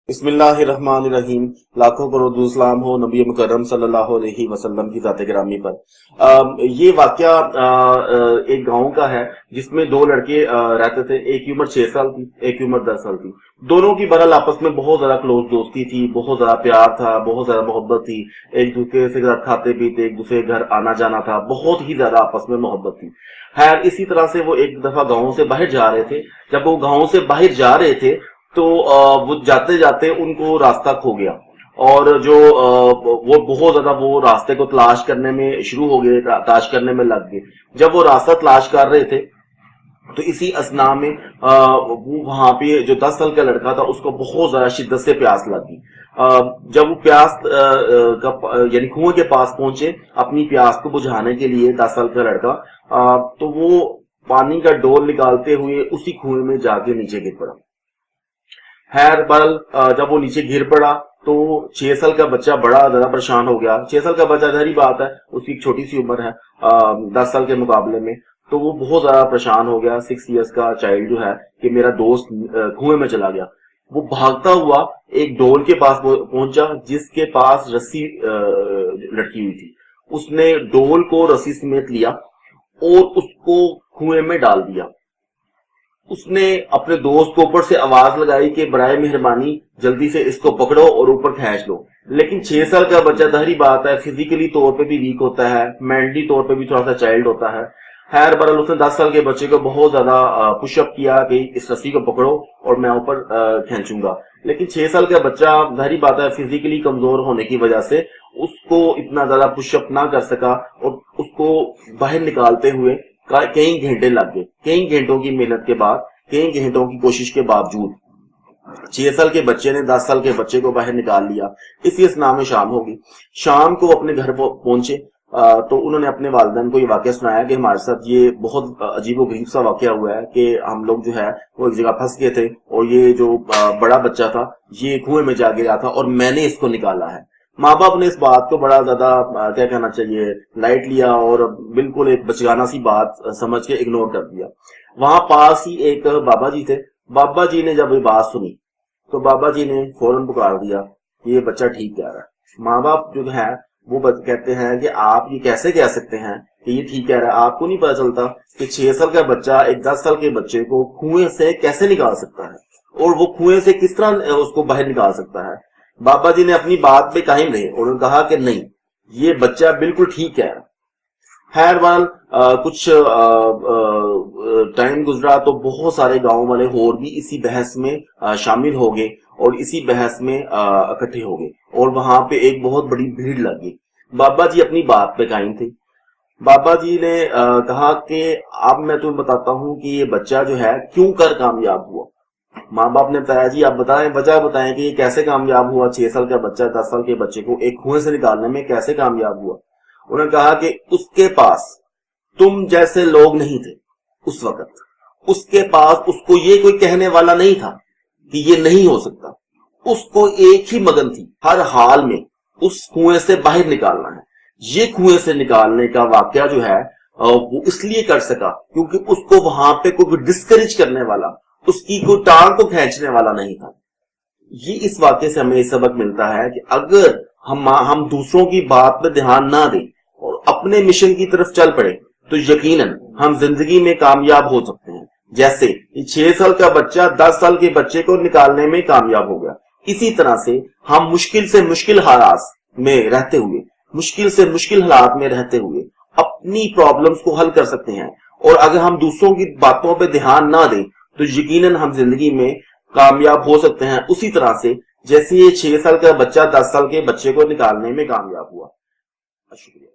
بسم اللہ الرحمن الرحیم۔ لاکھوں کروڑ سلام ہو نبی مکرم صلی اللہ علیہ وسلم کی ذات گرامی پر۔ یہ واقعہ ایک گاؤں کا ہے جس میں دو لڑکے رہتے تھے، ایک کی عمر 6 سال تھی، ایک کی عمر 10 سال تھی۔ دونوں کی بہرحال آپس میں بہت زیادہ کلوز دوستی تھی، بہت زیادہ پیار تھا، بہت زیادہ محبت تھی، ایک دوسرے سے کھاتے پیتے، ایک دوسرے کے گھر آنا جانا تھا، بہت ہی زیادہ آپس میں محبت تھی۔ خیر اسی طرح سے وہ ایک دفعہ گاؤں سے باہر جا رہے تھے۔ جب وہ گاؤں سے باہر جا رہے تھے تو وہ جاتے جاتے ان کو راستہ کھو گیا، اور جو وہ بہت زیادہ وہ راستے کو تلاش کرنے میں شروع ہو گئے، تلاش کرنے میں لگ گئے۔ جب وہ راستہ تلاش کر رہے تھے تو اسی اثناء میں وہاں پہ جو 10 سال کا لڑکا تھا اس کو بہت زیادہ شدت سے پیاس لگ گئی۔ جب وہ پیاس یعنی کنویں کے پاس پہنچے اپنی پیاس کو بجھانے کے لیے 10 سال کا لڑکا، تو وہ پانی کا ڈول نکالتے ہوئے اسی کنویں میں جا کے نیچے گر پڑا۔ خیر بہرحال جب وہ نیچے گر پڑا تو 6 سال کا بچہ بڑا زیادہ پریشان ہو گیا۔ 6 سال کا بچہ ظاہری بات ہے، اس کی چھوٹی سی عمر ہے 10 سال کے مقابلے میں، تو وہ بہت زیادہ پریشان ہو گیا۔ 6 ایئرس کا چائلڈ جو ہے کہ میرا دوست کنویں میں چلا گیا۔ وہ بھاگتا ہوا ایک ڈول کے پاس پہنچا جس کے پاس رسی لٹکی ہوئی تھی۔ اس نے ڈول کو رسی سمیت لیا اور اس کو کنویں میں ڈال دیا۔ اس نے اپنے دوست کو اوپر سے آواز لگائی کہ برائے مہربانی جلدی سے اس کو پکڑو اور اوپر کھینچ لو، لیکن 6 سال کا بچہ ظاہری بات ہے فزیکلی طور پہ بھی ویک ہوتا ہے، مینٹلی طور پہ بھی تھوڑا سا چائلڈ ہوتا ہے۔ خیر بہرحال اس نے 10 سال کے بچے کو بہت زیادہ پش اپ کیا کہ اس رسی کو پکڑو اور میں اوپر کھینچوں گا، لیکن 6 سال کا بچہ ظاہری بات ہے فزیکلی کمزور ہونے کی وجہ سے اس کو اتنا زیادہ پش اپ نہ کر سکا، اور اس کو باہر نکالتے ہوئے کئی گھنٹے لگ گئے۔ کئی گھنٹوں کی محنت کے بعد، کئی گھنٹوں کی کوشش کے باوجود 6 سال کے بچے نے 10 سال کے بچے کو باہر نکال لیا۔ اسی اثناء میں شام ہوگی۔ شام کو اپنے گھر پہنچے تو انہوں نے اپنے والدین کو یہ واقعہ سنایا کہ ہمارے ساتھ یہ بہت عجیب و غریب سا واقعہ ہوا ہے کہ ہم لوگ جو ہے وہ ایک جگہ پھنس گئے تھے، اور یہ جو بڑا بچہ تھا یہ کنویں میں جا گرا تھا اور میں نے اس کو نکالا ہے۔ ماں باپ نے اس بات کو بڑا زیادہ کیا کہنا چاہیے لائٹ لیا اور بالکل ایک بچگانہ سی بات سمجھ کے اگنور کر دیا۔ وہاں پاس ہی ایک بابا جی تھے۔ بابا جی نے جب یہ بات سنی تو بابا جی نے فوراً پکار دیا کہ یہ بچہ ٹھیک کہہ رہا ہے۔ ماں باپ جو ہے وہ کہتے ہیں کہ آپ یہ کیسے کہہ سکتے ہیں کہ یہ ٹھیک کہہ رہا ہے؟ آپ کو نہیں پتا چلتا کہ 6 سال کا بچہ ایک 10 سال کے بچے کو کنویں سے کیسے نکال سکتا ہے، اور وہ کنویں سے کس طرح اس کو باہر نکال سکتا ہے؟ بابا جی نے اپنی بات پہ قائم رہے اور انہوں نے کہا کہ نہیں، یہ بچہ بالکل ٹھیک کہہ رہا ہے۔ خیر بال کچھ ٹائم گزرا تو بہت سارے گاؤں والے اور بھی اسی بحث میں شامل ہو گئے اور اسی بحث میں اکٹھے ہو گئے، اور وہاں پہ ایک بہت بڑی بھیڑ لگ گئی۔ بابا جی اپنی بات پہ قائم تھے۔ بابا جی نے کہا کہ اب میں تمہیں بتاتا ہوں کہ یہ بچہ جو ہے کیوں کر کامیاب ہوا۔ ماں باپ نے بتایا جی آپ بتائیں، وجہ بتائیں کہ یہ کیسے کامیاب ہوا، 6 سال کا بچہ 10 سال کے بچے کو ایک کنویں سے نکالنے میں کیسے کامیاب ہوا۔ انہوں نے کہا کہ اس کے پاس تم جیسے لوگ نہیں تھے اس وقت، اس کے پاس اس کو یہ کوئی کہنے والا نہیں تھا کہ یہ نہیں ہو سکتا۔ اس کو ایک ہی مگن تھی، ہر حال میں اس کنویں سے باہر نکالنا ہے۔ یہ کنویں سے نکالنے کا واقعہ جو ہے وہ اس لیے کر سکا کیونکہ اس کو وہاں پہ کوئی ڈسکریج کرنے والا، اس کی کوئی ٹانگ کو کھینچنے والا نہیں تھا۔ یہ اس واقعے سے ہمیں یہ سبق ملتا ہے کہ اگر ہم دوسروں کی بات پہ دھیان نہ دیں اور اپنے مشن کی طرف چل پڑے تو یقیناً ہم زندگی میں کامیاب ہو سکتے ہیں، جیسے 6 سال کا بچہ 10 سال کے بچے کو نکالنے میں کامیاب ہو گیا۔ اسی طرح سے ہم مشکل سے مشکل حالات میں رہتے ہوئے، مشکل سے مشکل حالات میں رہتے ہوئے اپنی پرابلمز کو حل کر سکتے ہیں، اور اگر ہم دوسروں کی باتوں پہ دھیان نہ دیں تو یقیناً ہم زندگی میں کامیاب ہو سکتے ہیں، اسی طرح سے جیسے یہ 6 سال کا بچہ 10 سال کے بچے کو نکالنے میں کامیاب ہوا۔ شکریہ۔